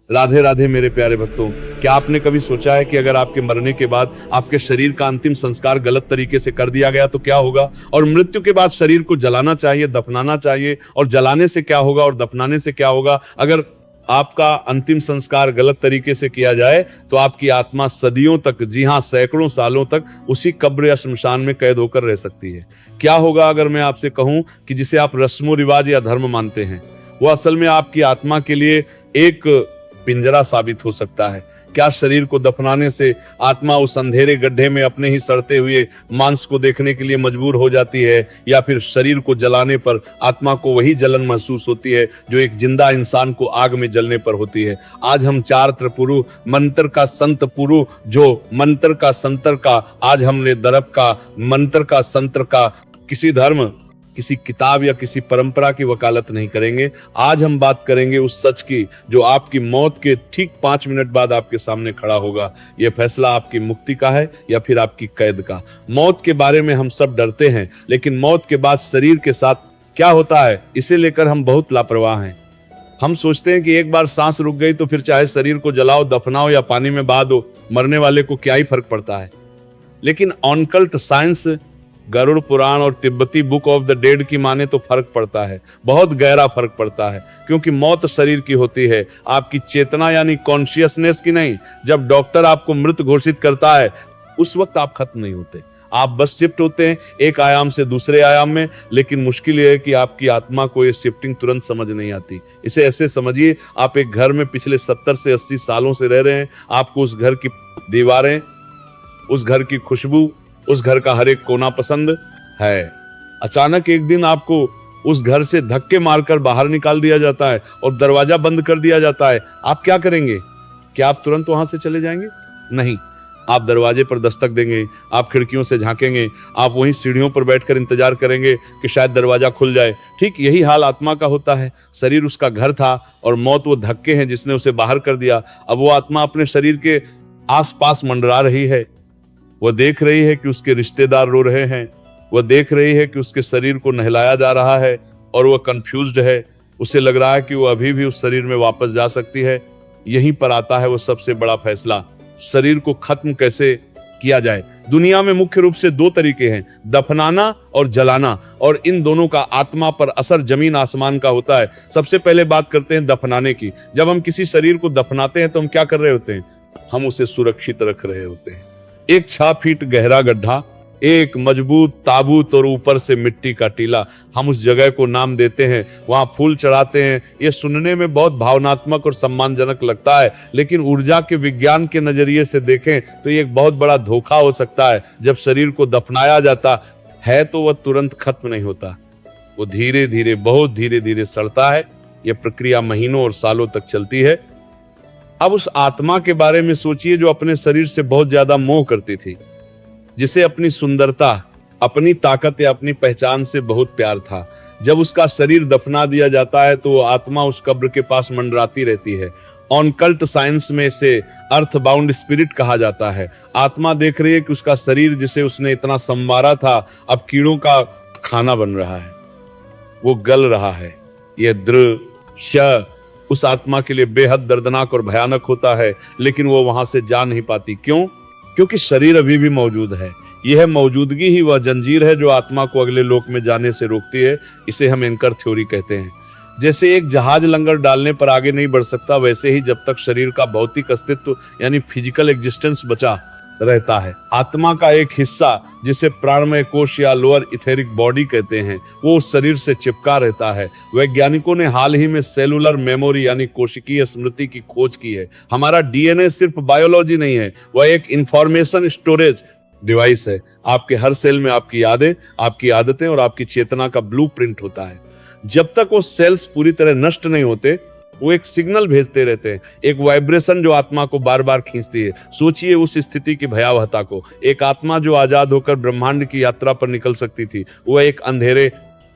राधे राधे मेरे प्यारे भक्तों, क्या आपने कभी सोचा है कि अगर आपके मरने के बाद आपके शरीर का अंतिम संस्कार गलत तरीके से कर दिया गया तो क्या होगा? और मृत्यु के बाद शरीर को जलाना चाहिए, दफनाना चाहिए, और जलाने से क्या होगा और दफनाने से क्या होगा? अगर आपका अंतिम संस्कार गलत तरीके से किया जाए तो आपकी आत्मा सदियों तक, जी हां, सैकड़ों सालों तक उसी कब्र या शमशान में कैद होकर रह सकती है। क्या होगा अगर मैं आपसे कहूं कि जिसे आप रस्मो रिवाज या धर्म मानते हैं, वो असल में आपकी आत्मा के लिए एक पिंजरा साबित हो सकता है? क्या शरीर को दफनाने से आत्मा उस अंधेरे गड्ढे में अपने ही सड़ते हुए मांस को देखने के लिए मजबूर हो जाती है, या फिर शरीर को जलाने पर आत्मा को वही जलन महसूस होती है जो एक जिंदा इंसान को आग में जलने पर होती है? आज हम चार त्रिपुरु मंत्र का संत पुरु, जो मंत्र का संतर का, आज हमने दरब का मंत्र का संतर का, किसी धर्म, किसी किताब या किसी परंपरा की वकालत नहीं करेंगे। आज हम बात करेंगे उस सच की जो आपकी मौत के ठीक 5 मिनट बाद आपके सामने खड़ा होगा। यह फैसला आपकी मुक्ति का है या फिर आपकी कैद का। मौत के बारे में हम सब डरते हैं, लेकिन मौत के बाद शरीर के साथ क्या होता है, इसे लेकर हम बहुत लापरवाह हैं। हम सोचते हैं कि एक बार सांस रुक गई तो फिर चाहे शरीर को जलाओ, दफनाओ या पानी में बहा दो, मरने वाले को क्या ही फर्क पड़ता है। लेकिन ऑनकल्ट साइंस, गरुड़ पुराण और तिब्बती बुक ऑफ द डेड की माने तो फर्क पड़ता है, बहुत गहरा फर्क पड़ता है। क्योंकि मौत शरीर की होती है, आपकी चेतना यानी कॉन्शियसनेस की नहीं। जब डॉक्टर आपको मृत घोषित करता है उस वक्त आप खत्म नहीं होते, आप बस शिफ्ट होते हैं एक आयाम से दूसरे आयाम में। लेकिन मुश्किल यह है कि आपकी आत्मा को ये शिफ्टिंग तुरंत समझ नहीं आती। इसे ऐसे समझिए, आप एक घर में पिछले 70 से 80 सालों से रह रहे हैं। आपको उस घर की दीवारें, उस घर की खुशबू, उस घर का हर एक कोना पसंद है। अचानक एक दिन आपको उस घर से धक्के मारकर बाहर निकाल दिया जाता है और दरवाजा बंद कर दिया जाता है। आप क्या करेंगे? क्या आप तुरंत वहां से चले जाएंगे? नहीं, आप दरवाजे पर दस्तक देंगे, आप खिड़कियों से झांकेंगे, आप वहीं सीढ़ियों पर बैठकर इंतजार करेंगे कि शायद दरवाजा खुल जाए। ठीक यही हाल आत्मा का होता है। शरीर उसका घर था और मौत वो धक्के हैं जिसने उसे बाहर कर दिया। अब वो आत्मा अपने शरीर के आसपास मंडरा रही है। वह देख रही है कि उसके रिश्तेदार रो रहे हैं, वह देख रही है कि उसके शरीर को नहलाया जा रहा है और वह कंफ्यूज्ड है। उसे लग रहा है कि वह अभी भी उस शरीर में वापस जा सकती है। यहीं पर आता है वो सबसे बड़ा फैसला, शरीर को खत्म कैसे किया जाए। दुनिया में मुख्य रूप से 2 तरीके हैं, दफनाना और जलाना, और इन दोनों का आत्मा पर असर जमीन आसमान का होता है। सबसे पहले बात करते हैं दफनाने की। जब हम किसी शरीर को दफनाते हैं तो हम क्या कर रहे होते हैं? हम उसे सुरक्षित रख रहे होते हैं। एक 6 फीट गहरा गड्ढा, एक मजबूत ताबूत और ऊपर से मिट्टी का टीला। हम उस जगह को नाम देते हैं, वहां फूल चढ़ाते हैं। यह सुनने में बहुत भावनात्मक और सम्मानजनक लगता है, लेकिन ऊर्जा के विज्ञान के नजरिए से देखें तो यह एक बहुत बड़ा धोखा हो सकता है। जब शरीर को दफनाया जाता है तो वह तुरंत खत्म नहीं होता, वो धीरे धीरे, बहुत धीरे धीरे सड़ता है। यह प्रक्रिया महीनों और सालों तक चलती है। अब उस आत्मा के बारे में सोचिए जो अपने शरीर से बहुत ज्यादा मोह करती थी, जिसे अपनी सुंदरता, अपनी ताकत या अपनी पहचान से बहुत प्यार था। जब उसका शरीर दफना दिया जाता है तो वो आत्मा उस कब्र के पास मंडराती रहती है। ऑनकल्ट साइंस में इसे अर्थ बाउंड स्पिरिट कहा जाता है। आत्मा देख रही है कि उसका शरीर, जिसे उसने इतना संवारा था, अब कीड़ों का खाना बन रहा है, वो गल रहा है। यह दृश्य उस आत्मा के लिए बेहद दर्दनाक और भयानक होता है, लेकिन वो वहां से जा नहीं पाती। क्यों? क्योंकि शरीर अभी भी मौजूद है। यह मौजूदगी ही वह जंजीर है जो आत्मा को अगले लोक में जाने से रोकती है। इसे हम एंकर थ्योरी कहते हैं। जैसे एक जहाज लंगर डालने पर आगे नहीं बढ़ सकता, वैसे ही जब तक शरीर का भौतिक अस्तित्व यानी फिजिकल एग्जिस्टेंस बचा रहता है, आत्मा का एक हिस्सा, जिसे प्राणमय कोश या लोअर इथेरिक बॉडी कहते हैं, वो उस शरीर से चिपका रहता है। वैज्ञानिकों ने हाल ही में सेलुलर मेमोरी यानी कोशिकीय स्मृति की खोज की है। हमारा डीएनए सिर्फ बायोलॉजी नहीं है, वह एक इंफॉर्मेशन स्टोरेज डिवाइस है। आपके हर सेल में आपकी यादें, आपकी आदतें और आपकी चेतना का ब्लूप्रिंट होता है। जब तक वो सेल्स पूरी तरह नष्ट नहीं होते, वो एक सिग्नल भेजते रहते हैं, एक वाइब्रेशन जो आत्मा को बार बार खींचती है। सोचिए उस स्थिति की भयावहता को। एक आत्मा जो आजाद होकर ब्रह्मांड की यात्रा पर निकल सकती थी, वह एक अंधेरे,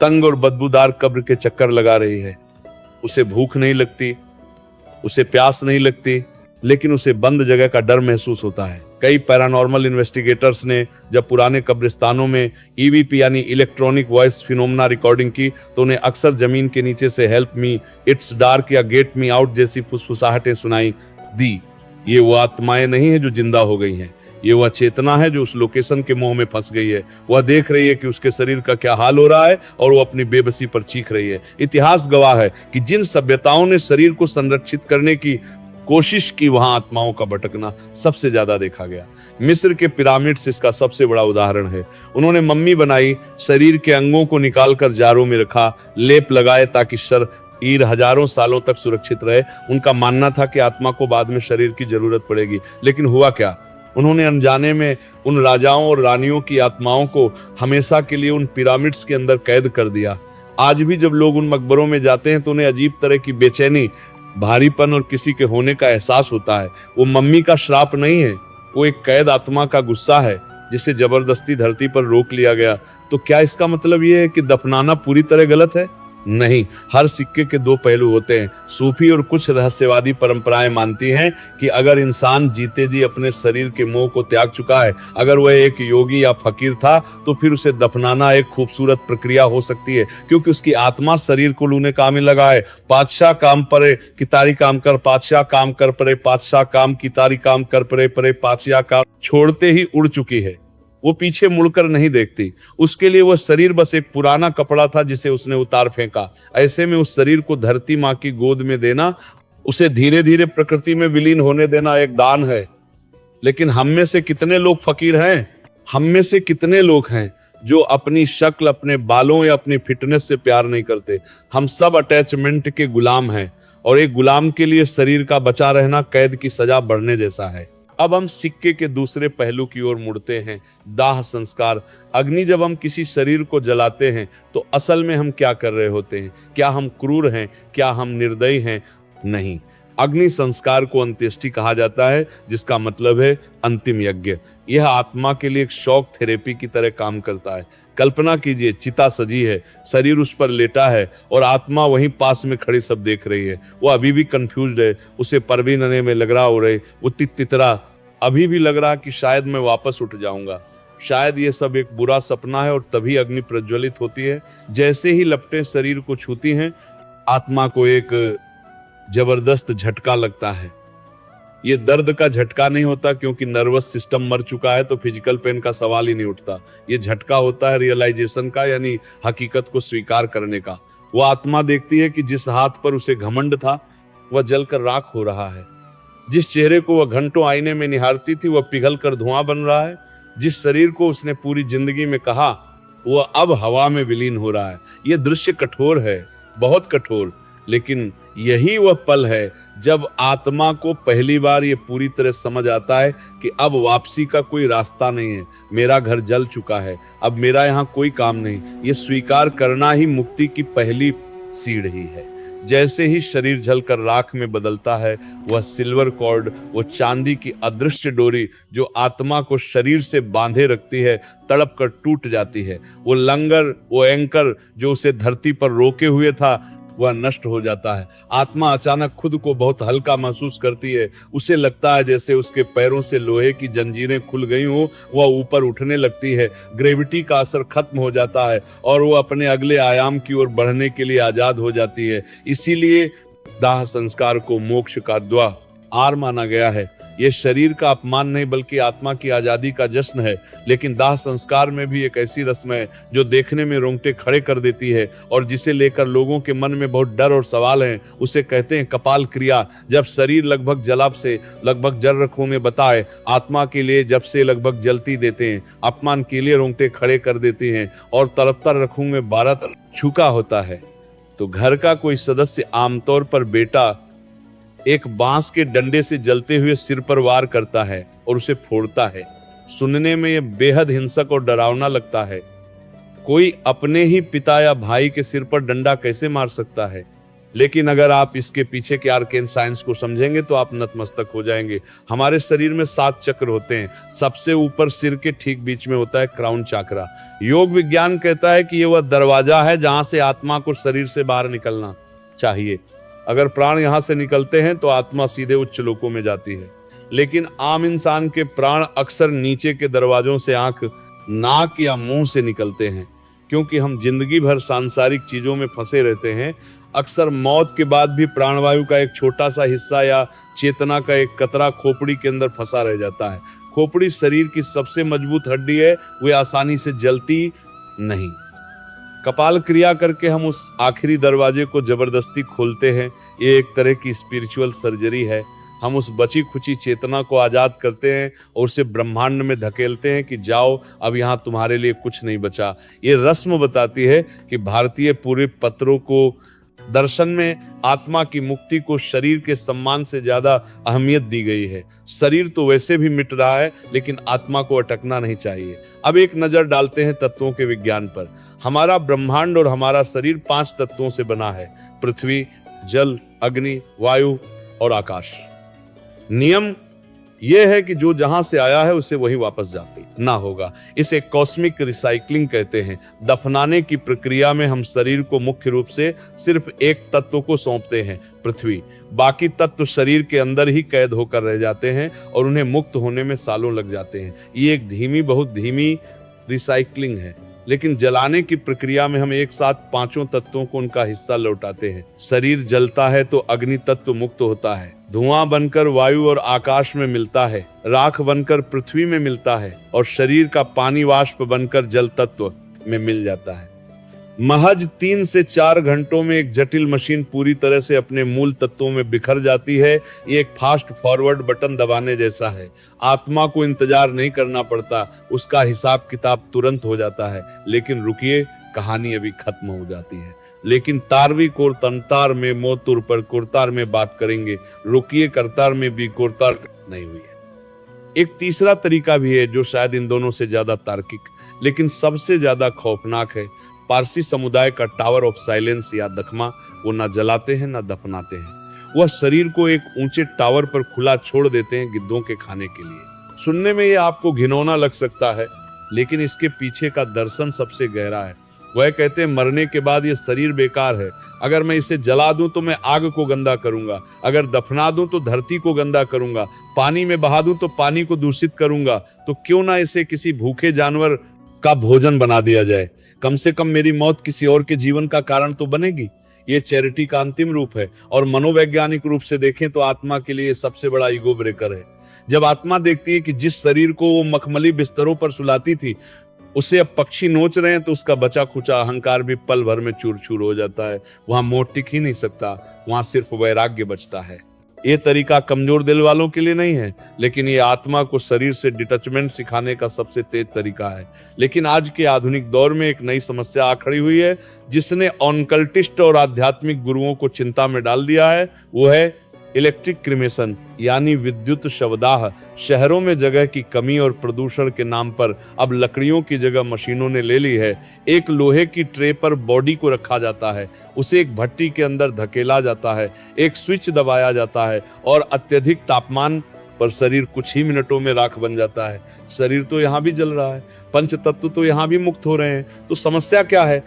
तंग और बदबूदार कब्र के चक्कर लगा रही है। उसे भूख नहीं लगती, उसे प्यास नहीं लगती, लेकिन उसे बंद जगह का डर महसूस होता है। कई पैरानॉर्मल इन्वेस्टिगेटर्स ने जब पुराने कब्रिस्तानों में ईवीपी यानी इलेक्ट्रॉनिक वॉइस फिनोमेना रिकॉर्डिंग की तो उन्हें अक्सर जमीन के नीचे से हेल्प मी, इट्स डार्क या गेट मी आउट जैसी फुसफुसाहटें सुनाई दी। ये वो आत्माएं नहीं है जो जिंदा हो गई हैं, ये वह चेतना है जो उस लोकेशन के मोह में फंस गई है। वह देख रही है कि उसके शरीर का क्या हाल हो रहा है और वो अपनी बेबसी पर चीख रही है। इतिहास गवाह है कि जिन सभ्यताओं ने शरीर को संरक्षित करने की कोशिश की वहां आत्माओं का भटकना सबसे ज्यादा देखा गया। मिस्र के पिरामिड्स इसका सबसे बड़ा उदाहरण है। उन्होंने मम्मी बनाई, शरीर के अंगों को निकालकर जारों में रखा, लेप लगाए ताकि शरीर हजारों सालों तक सुरक्षित रहे। उनका मानना था कि आत्मा को बाद में शरीर की जरूरत पड़ेगी, लेकिन हुआ क्या? उन्होंने अनजाने में उन राजाओं और रानियों की आत्माओं को हमेशा के लिए उन पिरामिड्स के अंदर कैद कर दिया। आज भी जब लोग उन मकबरों में जाते हैं तो उन्हें अजीब तरह की बेचैनी, भारीपन और किसी के होने का एहसास होता है। वो मम्मी का श्राप नहीं है, वो एक कैद आत्मा का गुस्सा है जिसे जबरदस्ती धरती पर रोक लिया गया। तो क्या इसका मतलब ये है कि दफनाना पूरी तरह गलत है? नहीं, हर सिक्के के दो पहलू होते हैं। सूफी और कुछ रहस्यवादी परंपराएं मानती हैं कि अगर इंसान जीते जी अपने शरीर के मोह को त्याग चुका है, अगर वह एक योगी या फकीर था, तो फिर उसे दफनाना एक खूबसूरत प्रक्रिया हो सकती है, क्योंकि उसकी आत्मा शरीर को लूने काम में लगा है। पातशाह काम परे कितारी काम कर, पातशाह काम कर परे, पातशाह काम कितारी काम कर परे, परे पातशाह काम छोड़ते ही उड़ चुकी है। वो पीछे मुड़कर नहीं देखती। उसके लिए वह शरीर बस एक पुराना कपड़ा था जिसे उसने उतार फेंका। ऐसे में उस शरीर को धरती माँ की गोद में देना, उसे धीरे धीरे प्रकृति में विलीन होने देना एक दान है। लेकिन हम में से कितने लोग फकीर हैं? हम में से कितने लोग हैं जो अपनी शक्ल, अपने बालों या अपनी फिटनेस से प्यार नहीं करते? हम सब अटैचमेंट के गुलाम हैं, और एक गुलाम के लिए शरीर का बचा रहना कैद की सजा बढ़ने जैसा है। अब हम सिक्के के दूसरे पहलू की ओर मुड़ते हैं, दाह संस्कार। अग्नि जब हम किसी शरीर को जलाते हैं तो असल में हम क्या कर रहे होते हैं? क्या हम क्रूर हैं? क्या हम निर्दयी हैं? नहीं। अग्नि संस्कार को अंत्येष्टि कहा जाता है, जिसका मतलब है अंतिम यज्ञ। यह आत्मा के लिए एक शॉक थेरेपी की तरह काम करता है। कल्पना कीजिए, चिता सजी है, शरीर उस पर लेटा है और आत्मा वहीं पास में खड़ी सब देख रही है। वो अभी भी कंफ्यूज्ड है, उसे परवीन आने में लग रहा हो रही, वो तितरा अभी भी लग रहा कि शायद मैं वापस उठ जाऊंगा, शायद ये सब एक बुरा सपना है। और तभी अग्नि प्रज्वलित होती है। जैसे ही लपटें शरीर को छूती हैं, आत्मा को एक जबरदस्त झटका लगता है। ये दर्द का झटका नहीं होता, क्योंकि नर्वस सिस्टम मर चुका है तो फिजिकल पेन का सवाल ही नहीं उठता। ये झटका होता है रियलाइजेशन का, यानी हकीकत को स्वीकार करने का। वो आत्मा देखती है कि जिस हाथ पर उसे घमंड था वह जलकर राख हो रहा है। जिस चेहरे को वह घंटों आईने में निहारती थी वह पिघल कर धुआं बन रहा है। जिस शरीर को उसने पूरी जिंदगी में कहा वह अब हवा में विलीन हो रहा है। यह दृश्य कठोर है, बहुत कठोर, लेकिन यही वह पल है जब आत्मा को पहली बार ये पूरी तरह समझ आता है कि अब वापसी का कोई रास्ता नहीं है। मेरा घर जल चुका है, अब मेरा यहाँ कोई काम नहीं। ये स्वीकार करना ही मुक्ति की पहली सीढ़ी है। जैसे ही शरीर जलकर राख में बदलता है, वह सिल्वर कॉर्ड, वो चांदी की अदृश्य डोरी जो आत्मा को शरीर से बांधे रखती है, तड़प कर टूट जाती है। वो लंगर, वो एंकर जो उसे धरती पर रोके हुए था, वह नष्ट हो जाता है। आत्मा अचानक खुद को बहुत हल्का महसूस करती है। उसे लगता है जैसे उसके पैरों से लोहे की जंजीरें खुल गई हो। वह ऊपर उठने लगती है, ग्रेविटी का असर खत्म हो जाता है और वो अपने अगले आयाम की ओर बढ़ने के लिए आजाद हो जाती है। इसीलिए दाह संस्कार को मोक्ष का द्वार माना गया है। ये शरीर का अपमान नहीं बल्कि आत्मा की आजादी का जश्न है। लेकिन दाह संस्कार में भी एक ऐसी रस्म है जो देखने में रोंगटे खड़े कर देती है और जिसे लेकर लोगों के मन में बहुत डर और सवाल हैं। उसे कहते हैं कपाल क्रिया। जब शरीर लगभग जलाब से लगभग जल रखों में बताए, आत्मा के लिए जब से लगभग जलती देते हैं, अपमान के लिए रोंगटे खड़े कर देते हैं और तड़पता रखों में 12 छुका होता है। तो घर का कोई सदस्य, आमतौर पर बेटा, एक बांस के डंडे से जलते हुए सिर पर वार करता है और उसे फोड़ता है। सुनने में यह बेहद हिंसक और डरावना लगता है। कोई अपने ही पिता या भाई के सिर पर डंडा कैसे मार सकता है? लेकिन अगर आप इसके पीछे के आर्केन साइंस को समझेंगे तो आप नतमस्तक हो जाएंगे। हमारे शरीर में 7 चक्र होते हैं। सबसे ऊपर सिर के ठीक बीच में होता है क्राउन चक्रा। योग विज्ञान कहता है कि यह वह दरवाजा है जहां से आत्मा को शरीर से बाहर निकलना चाहिए। अगर प्राण यहां से निकलते हैं तो आत्मा सीधे उच्च लोकों में जाती है। लेकिन आम इंसान के प्राण अक्सर नीचे के दरवाजों से आंख, नाक या मुंह से निकलते हैं। क्योंकि हम जिंदगी भर सांसारिक चीजों में फंसे रहते हैं, अक्सर मौत के बाद भी प्राणवायु का एक छोटा सा हिस्सा या चेतना का एक कतरा खोपड़ी के अंदर फंसा रह जाता है। खोपड़ी शरीर की सबसे मजबूत हड्डी है, वे आसानी से जलती नहीं। कपाल क्रिया करके हम उस आखिरी दरवाजे को जबरदस्ती खोलते हैं। ये एक तरह की स्पिरिचुअल सर्जरी है। हम उस बची खुची चेतना को आजाद करते हैं और उसे ब्रह्मांड में धकेलते हैं कि जाओ, अब यहाँ तुम्हारे लिए कुछ नहीं बचा। ये रस्म बताती है कि भारतीय पूरे पत्रों को दर्शन में आत्मा की मुक्ति को शरीर के सम्मान से ज्यादा अहमियत दी गई है। शरीर तो वैसे भी मिट रहा है, लेकिन आत्मा को अटकना नहीं चाहिए। अब एक नजर डालते हैं तत्वों के विज्ञान पर। हमारा ब्रह्मांड और हमारा शरीर 5 तत्वों से बना है: पृथ्वी, जल, अग्नि, वायु और आकाश। नियम यह है कि जो जहां से आया है उसे वहीं वापस जाते ना होगा। इसे कॉस्मिक रिसाइकलिंग कहते हैं। दफनाने की प्रक्रिया में हम शरीर को मुख्य रूप से सिर्फ एक तत्व को सौंपते हैं, पृथ्वी। बाकी तत्व शरीर के अंदर ही कैद होकर रह जाते हैं और उन्हें मुक्त होने में सालों लग जाते हैं। ये एक धीमी, बहुत धीमी रिसाइकलिंग है, लेकिन जलाने की प्रक्रिया में हम एक साथ 5 तत्वों को उनका हिस्सा लौटाते हैं। शरीर जलता है तो अग्नि तत्व मुक्त होता है, धुआं बनकर वायु और आकाश में मिलता है, राख बनकर पृथ्वी में मिलता है और शरीर का पानी वाष्प बनकर जल तत्व में मिल जाता है। महज 3 से 4 घंटों में एक जटिल मशीन पूरी तरह से अपने मूल तत्वों में बिखर जाती है। ये एक फास्ट फॉरवर्ड बटन दबाने जैसा है। आत्मा को इंतजार नहीं करना पड़ता, उसका हिसाब किताब तुरंत हो जाता है। लेकिन रुकिए, कहानी अभी खत्म हो जाती है। लेकिन तारवी कोर तंतार में मोतुर पर कुरतार में बात करेंगे। रुकिए, करतार में भी कुरतार नहीं हुई है। एक तीसरा तरीका भी है जो शायद इन दोनों से ज्यादा तार्किक, लेकिन सबसे ज्यादा खौफनाक है। पारसी समुदाय का टावर ऑफ साइलेंस या दखमा। वो ना जलाते हैं ना दफनाते हैं। वह शरीर को एक ऊंचे टावर पर खुला छोड़ देते हैं गिद्धों के खाने के लिए। सुनने में ये आपको घिनौना लग सकता है, लेकिन इसके पीछे का दर्शन सबसे गहरा है। वह कहते हैं मरने के बाद ये शरीर बेकार है। अगर मैं इसे जला दूं तो मैं आग को गंदा करूंगा, अगर दफना दूं तो धरती को गंदा करूंगा, पानी में बहा दूं तो पानी को दूषित करूंगा, तो क्यों ना इसे किसी भूखे जानवर का भोजन बना दिया जाए। कम से कम मेरी मौत किसी और के जीवन का कारण तो बनेगी। ये चैरिटी का अंतिम रूप है और मनोवैज्ञानिक रूप से देखें तो आत्मा के लिए सबसे बड़ा ईगो ब्रेकर है। जब आत्मा देखती है कि जिस शरीर को वो मखमली बिस्तरों पर सुलाती थी उसे अब पक्षी नोच रहे हैं, तो उसका बचा खुचा अहंकार भी पल भर में चूर चूर हो जाता है। वहां मोह टिक ही नहीं सकता, वहां सिर्फ वैराग्य बचता है। ये तरीका कमजोर दिल वालों के लिए नहीं है, लेकिन ये आत्मा को शरीर से डिटैचमेंट सिखाने का सबसे तेज तरीका है। लेकिन आज के आधुनिक दौर में एक नई समस्या आ खड़ी हुई है जिसने ऑनकल्टिस्ट और आध्यात्मिक गुरुओं को चिंता में डाल दिया है। वो है इलेक्ट्रिक क्रिमेशन, यानी विद्युत शवदाह। शहरों में जगह की कमी और प्रदूषण के नाम पर अब लकड़ियों की जगह मशीनों ने ले ली है। एक लोहे की ट्रे पर बॉडी को रखा जाता है, उसे एक भट्टी के अंदर धकेला जाता है, एक स्विच दबाया जाता है और अत्यधिक तापमान पर शरीर कुछ ही मिनटों में राख बन जाता है। शरीर तो यहाँ भी जल रहा है, पंच तत्व तो यहाँ भी मुक्त हो रहे हैं। तो समस्या क्या है?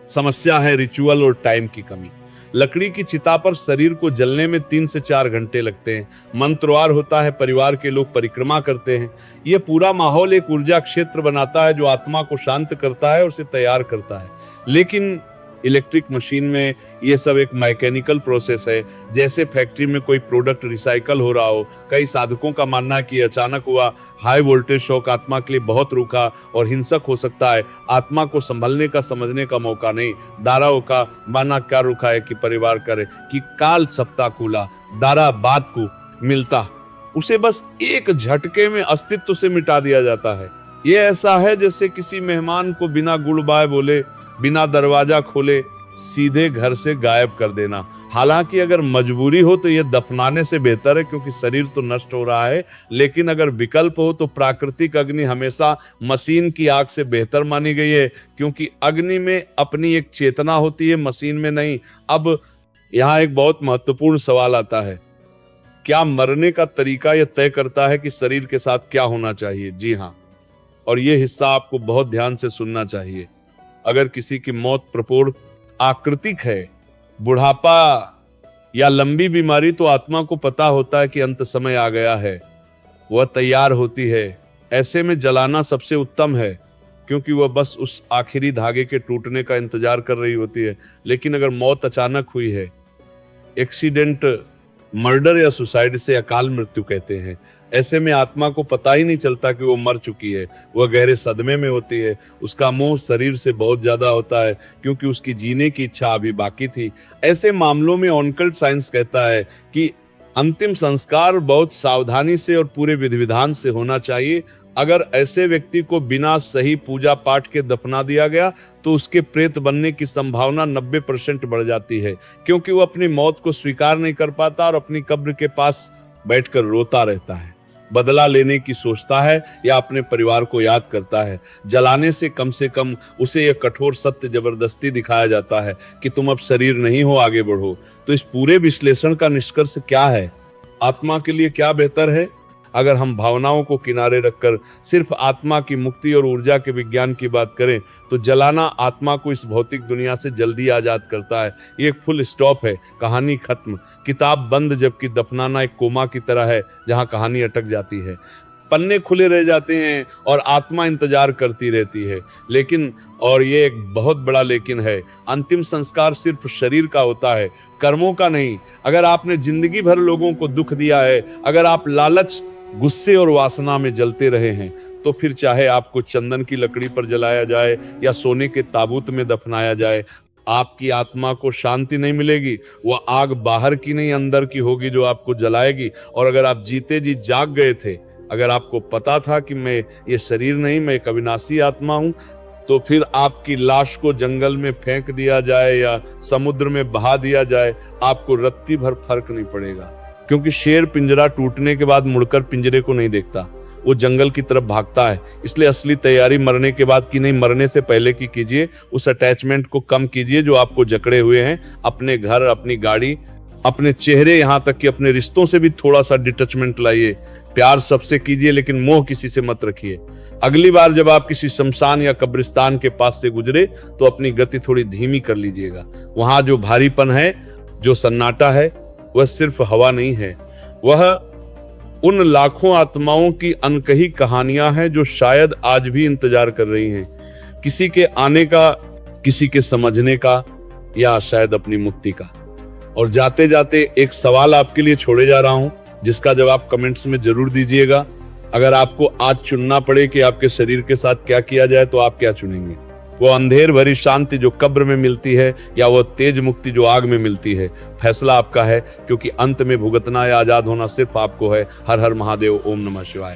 समस्या है रिचुअल और टाइम की कमी। लकड़ी की चिता पर शरीर को जलने में 3 से 4 घंटे लगते हैं। मंत्रवार होता है, परिवार के लोग परिक्रमा करते हैं। यह पूरा माहौल एक ऊर्जा क्षेत्र बनाता है जो आत्मा को शांत करता है और उसे तैयार करता है। लेकिन इलेक्ट्रिक मशीन में यह सब एक मैकेनिकल प्रोसेस है, जैसे फैक्ट्री में कोई प्रोडक्ट रिसाइकल हो रहा हो। कई साधकों का मानना है कि अचानक हुआ हाई वोल्टेज शॉक आत्मा के लिए बहुत रूखा और हिंसक हो सकता है। आत्मा को संभलने का, समझने का मौका नहीं। दाराओं का माना क्या रुका है कि परिवार करे कि काल सप्ताह कूला दारा बात को मिलता, उसे बस एक झटके में अस्तित्व से मिटा दिया जाता है। ये ऐसा है जैसे किसी मेहमान को बिना गुड बाय बोले, बिना दरवाजा खोले सीधे घर से गायब कर देना। हालांकि अगर मजबूरी हो तो यह दफनाने से बेहतर है, क्योंकि शरीर तो नष्ट हो रहा है। लेकिन अगर विकल्प हो तो प्राकृतिक अग्नि हमेशा मशीन की आग से बेहतर मानी गई है, क्योंकि अग्नि में अपनी एक चेतना होती है, मशीन में नहीं। अब यहाँ एक बहुत महत्वपूर्ण सवाल आता है, क्या मरने का तरीका यह तय करता है कि शरीर के साथ क्या होना चाहिए? जी हाँ, और यह हिस्सा आपको बहुत ध्यान से सुनना चाहिए। अगर किसी की मौत प्रपूर्ण आकृतिक है, बुढ़ापा या लंबी बीमारी, तो आत्मा को पता होता है कि अंत समय आ गया है। वह तैयार होती है। ऐसे में जलाना सबसे उत्तम है, क्योंकि वह बस उस आखिरी धागे के टूटने का इंतजार कर रही होती है। लेकिन अगर मौत अचानक हुई है, एक्सीडेंट, मर्डर या सुसाइड से अकाल मृत्यु कहते हैं, ऐसे में आत्मा को पता ही नहीं चलता कि वो मर चुकी है। वह गहरे सदमे में होती है। उसका मोह शरीर से बहुत ज्यादा होता है, क्योंकि उसकी जीने की इच्छा अभी बाकी थी। ऐसे मामलों में ऑनकल्ट साइंस कहता है कि अंतिम संस्कार बहुत सावधानी से और पूरे विधि विधान से होना चाहिए। अगर ऐसे व्यक्ति को बिना सही पूजा पाठ के दफना दिया गया तो उसके प्रेत बनने की संभावना 90% बढ़ जाती है, क्योंकि वो अपनी मौत को स्वीकार नहीं कर पाता और अपनी कब्र के पास बैठकर रोता रहता है, बदला लेने की सोचता है या अपने परिवार को याद करता है। जलाने से कम उसे यह कठोर सत्य जबरदस्ती दिखाया जाता है कि तुम अब शरीर नहीं हो, आगे बढ़ो। तो इस पूरे विश्लेषण का निष्कर्ष क्या है? आत्मा के लिए क्या बेहतर है? अगर हम भावनाओं को किनारे रखकर सिर्फ आत्मा की मुक्ति और ऊर्जा के विज्ञान की बात करें तो जलाना आत्मा को इस भौतिक दुनिया से जल्दी आजाद करता है। ये एक फुल स्टॉप है, कहानी खत्म, किताब बंद। जबकि दफनाना एक कोमा की तरह है, जहां कहानी अटक जाती है, पन्ने खुले रह जाते हैं और आत्मा इंतजार करती रहती है। लेकिन, और ये एक बहुत बड़ा लेकिन है, अंतिम संस्कार सिर्फ शरीर का होता है, कर्मों का नहीं। अगर आपने जिंदगी भर लोगों को दुख दिया है, अगर आप लालच, गुस्से और वासना में जलते रहे हैं, तो फिर चाहे आपको चंदन की लकड़ी पर जलाया जाए या सोने के ताबूत में दफनाया जाए, आपकी आत्मा को शांति नहीं मिलेगी। वह आग बाहर की नहीं अंदर की होगी जो आपको जलाएगी। और अगर आप जीते जी जाग गए थे, अगर आपको पता था कि मैं ये शरीर नहीं, मैं एक अविनाशी आत्मा हूं, तो फिर आपकी लाश को जंगल में फेंक दिया जाए या समुद्र में बहा दिया जाए, आपको रत्ती भर फर्क नहीं पड़ेगा। क्योंकि शेर पिंजरा टूटने के बाद मुड़कर पिंजरे को नहीं देखता, वो जंगल की तरफ भागता है। इसलिए असली तैयारी मरने के बाद की नहीं, मरने से पहले की कीजिए। उस अटैचमेंट को कम कीजिए जो आपको जकड़े हुए हैं। अपने घर, अपनी गाड़ी, अपने चेहरे, यहाँ तक कि अपने रिश्तों से भी थोड़ा सा डिटैचमेंट लाइए। प्यार सबसे कीजिए, लेकिन मोह किसी से मत रखिए। अगली बार जब आप किसी शमशान या कब्रिस्तान के पास से गुजरे तो अपनी गति थोड़ी धीमी कर लीजिएगा। वहां जो भारीपन है, जो सन्नाटा है, वह सिर्फ हवा नहीं है, वह उन लाखों आत्माओं की अनकही कहानियां हैं जो शायद आज भी इंतजार कर रही हैं, किसी के आने का, किसी के समझने का, या शायद अपनी मुक्ति का। और जाते जाते एक सवाल आपके लिए छोड़े जा रहा हूं, जिसका जवाब कमेंट्स में जरूर दीजिएगा। अगर आपको आज चुनना पड़े कि आपके शरीर के साथ क्या किया जाए, तो आप क्या चुनेंगे? वो अंधेर भरी शांति जो कब्र में मिलती है, या वो तेज मुक्ति जो आग में मिलती है? फैसला आपका है, क्योंकि अंत में भुगतना या आजाद होना सिर्फ आपको है। हर हर महादेव, ओम नमः शिवाय।